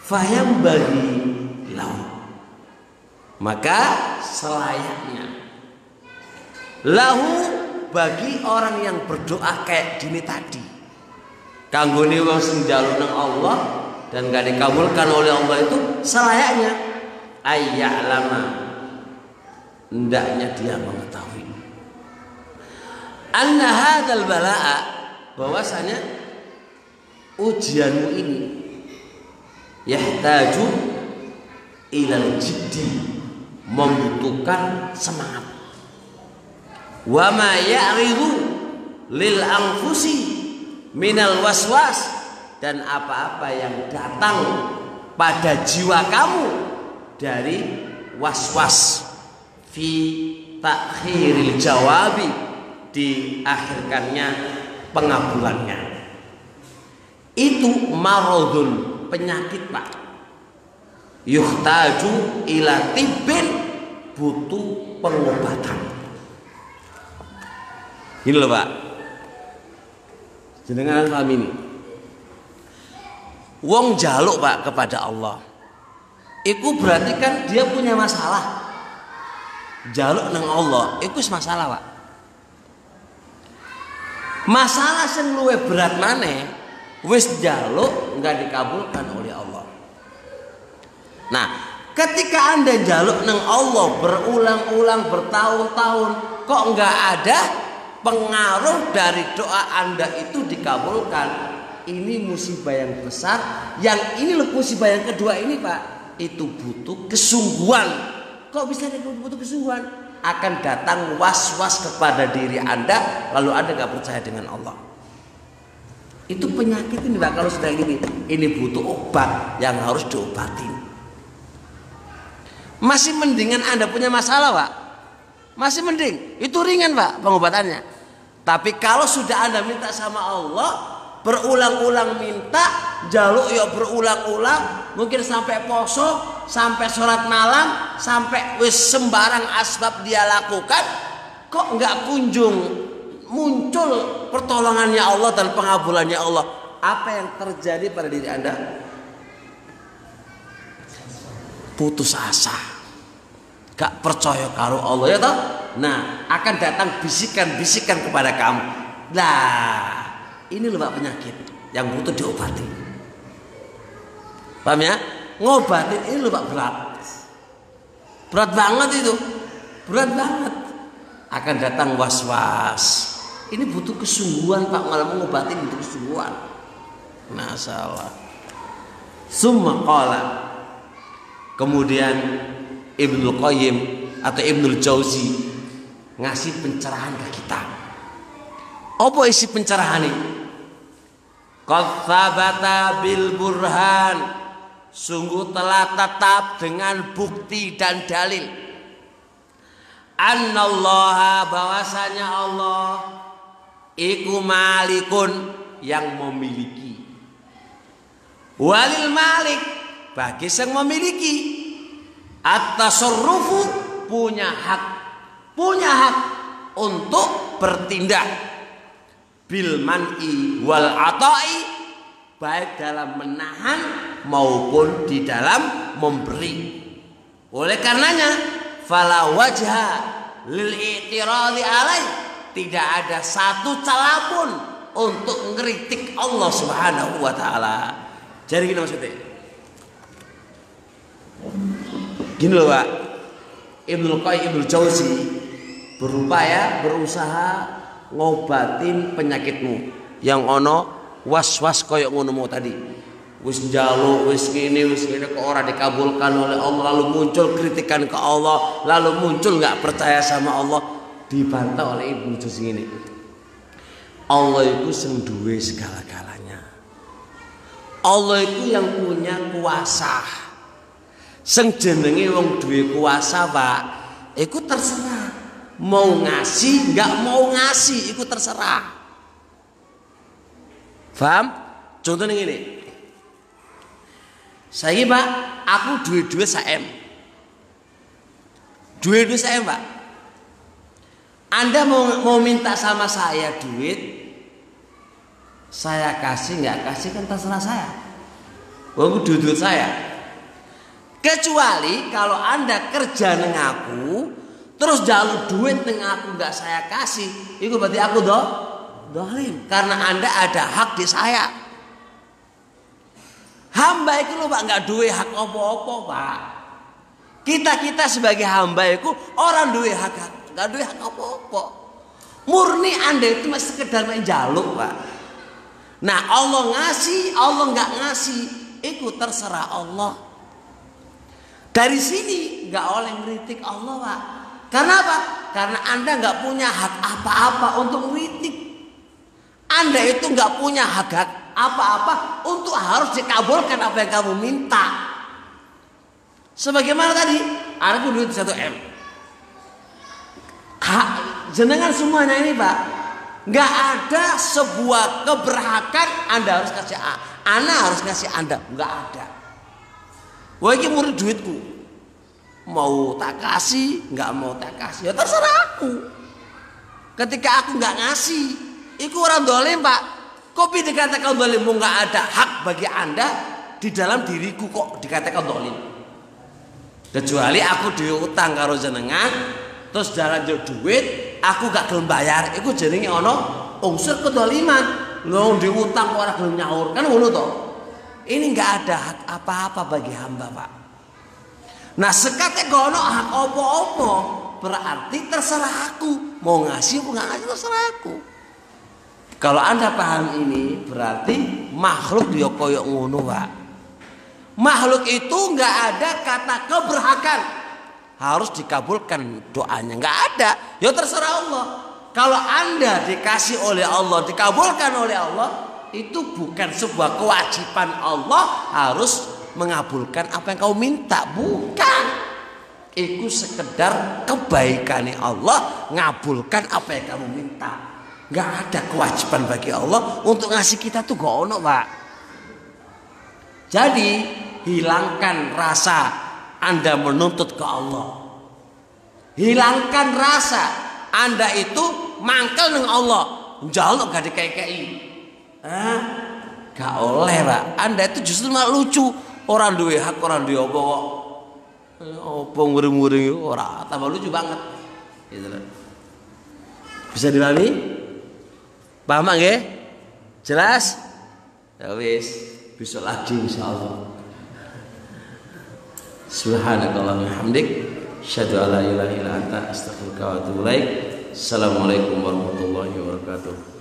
faham bagi lahu, maka selayaknya lahu, bagi orang yang berdoa kayak gini tadi, kanggone wong sing njaluk nang Allah dan gak dikabulkan oleh Allah, itu selayaknya ayya'lama, hendaknya dia mengetahui anna hadzal bala'a, bahwasanya ujianmu ini yahtaju ilal jiddi, membutuhkan semangat. Wa ma ya'ridu lil anfusi minal waswas, dan apa-apa yang datang pada jiwa kamu dari waswas, fi takhiril jawabi, diakhirkannya pengabulannya. Itu maradun, penyakit Pak, yuhtaju ila tibbin, butuh pengobatan. Gini loh Pak, jenengan paham ini. Wong jaluk Pak kepada Allah, itu berarti kan dia punya masalah. Jaluk nang Allah, itu masalah Pak. Masalah sing luwih berat maneh, wis jaluk enggak dikabulkan oleh Allah. Nah, ketika Anda jaluk nang Allah berulang-ulang, bertahun-tahun, kok enggak ada pengaruh dari doa Anda itu dikabulkan, ini musibah yang besar. Yang ini loh musibah yang kedua ini Pak, itu butuh kesungguhan. Kok bisa butuh kesungguhan? Akan datang was-was kepada diri Anda, lalu Anda gak percaya dengan Allah. Itu penyakit ini Pak, kalau sudah gini, ini butuh obat yang harus diobatin. Masih mendingan Anda punya masalah Pak, masih mending, itu ringan Pak pengobatannya. Tapi kalau sudah Anda minta sama Allah, berulang-ulang minta, jaluk ya berulang-ulang, mungkin sampai poso, sampai sholat malam, sampai wis sembarang asbab dia lakukan, kok nggak kunjung muncul pertolongannya Allah dan pengabulannya Allah. Apa yang terjadi pada diri Anda? Putus asa, gak percaya kalau Allah ya toh. Nah, akan datang bisikan-bisikan kepada kamu. Lah, ini loh Pak penyakit yang butuh diobati. Paham ya? Ngobatin ini loh Pak berat. Berat banget itu. Berat banget. Akan datang was-was. Ini butuh kesungguhan Pak, kalau mau ngobatin butuh kesungguhan. Masalah. Summa qala. Kemudian Ibnul Qayyim atau Ibnul Jauzi ngasih pencerahan ke kita. Apa isi pencerahan ini? Qad thabata bil burhan, sungguh telah tetap dengan bukti dan dalil. Annallaha, bahwasanya Allah iku malikun, yang memiliki. Walil malik, bagi yang memiliki. At-tasarrufu, punya hak untuk bertindak bil man'i wal ata'i, baik dalam menahan maupun di dalam memberi. Oleh karenanya fala wajha lil i'tiradi alaih, tidak ada satu celah pun untuk ngeritik Allah Subhanahu wa taala. Jadi gini maksudnya, gini loh Pak, Ibnul Qayyim Ibnul Jauzi berusaha ngobatin penyakitmu yang ono was-was koyok ngono mau tadi. Wis njaluk, wis ngene kok ora dikabulkan oleh Allah, lalu muncul kritikan ke Allah, lalu muncul nggak percaya sama Allah, dibantah oleh Ibnu Jauzi ini. Allah itu sing duwe segala-galanya. Allah itu yang punya kuasa. Sing jenenge wong duwe kuasa, Pak, iku terserah. Mau ngasih, nggak mau ngasih, itu terserah. Paham? Contohnya gini, saya Pak, aku duit saem, duit saem Pak. Anda mau minta sama saya duit, saya kasih nggak kasih kan terserah saya. Wong duit saya. Kecuali kalau Anda kerja neng aku, terus jalur duit neng aku nggak saya kasih, itu berarti aku dolim, karena Anda ada hak di saya. Hamba itu loh Pak, nggak duwe hak apa-apa Pak. Kita sebagai hamba itu orang duwe hak, nggak duwe hak apa-apa. Murni Anda itu masih sekedar main jaluk Pak. Nah Allah ngasih, Allah nggak ngasih, itu terserah Allah. Dari sini nggak oleh ngeritik Allah Pak. Karena apa? Karena Anda nggak punya hak apa-apa untuk ngeritik. Anda itu nggak punya hak apa-apa untuk harus dikabulkan apa yang kamu minta. Sebagaimana tadi, aku duit 1M. Jenengan semuanya ini Pak, nggak ada sebuah keberhakan Anda harus kasih A, Anda harus kasih Anda, nggak ada. Wah ini murid duitku, mau tak kasih, nggak mau tak kasih, ya terserah aku. Ketika aku nggak ngasih, itu orang dolim Pak. Kopi dikatakan dolim, nggak ada hak bagi Anda di dalam diriku kok dikatakan dolim. Kecuali aku diutang karo jenengan, terus jalan duit, aku gak gelem bayar, itu jenenge ono unsur kedoliman. Lo diutang kok ora gelem nyaur, kan ngono toh. Ini nggak ada hak apa-apa bagi hamba Pak. Nah sekate gono hak opo-opo, berarti terserah aku mau ngasih apa nggak ngasih, terserah aku. Kalau Anda paham ini berarti makhluk dia koyok ngono, Pak. Makhluk itu nggak ada kata keberhakan harus dikabulkan doanya, nggak ada. Ya terserah Allah. Kalau Anda dikasih oleh Allah, dikabulkan oleh Allah, itu bukan sebuah kewajiban Allah harus mengabulkan apa yang kau minta, bukan. Itu sekedar kebaikan Allah ngabulkan apa yang kamu minta. Nggak ada kewajiban bagi Allah untuk ngasih kita tuh gak ono, Pak. Jadi hilangkan rasa Anda menuntut ke Allah. Hilangkan rasa Anda itu mangkel dengan Allah. Njaluk gak dikei-kei. Gak oleh, Pak. Anda itu justru malah lucu. Orang duwe hak, orang duwe apa kok. Apa nguring-nguring ora, tambah lucu banget. Gitu loh. Bisa dipahami? Paham nggih? Jelas? Ya wis, besok lagi insyaallah. Subhanakallahumma wa bihamdik, asyhadu an la ilaha illa anta, astaghfiruka wa atubu ilaik. Assalamualaikum warahmatullahi wabarakatuh.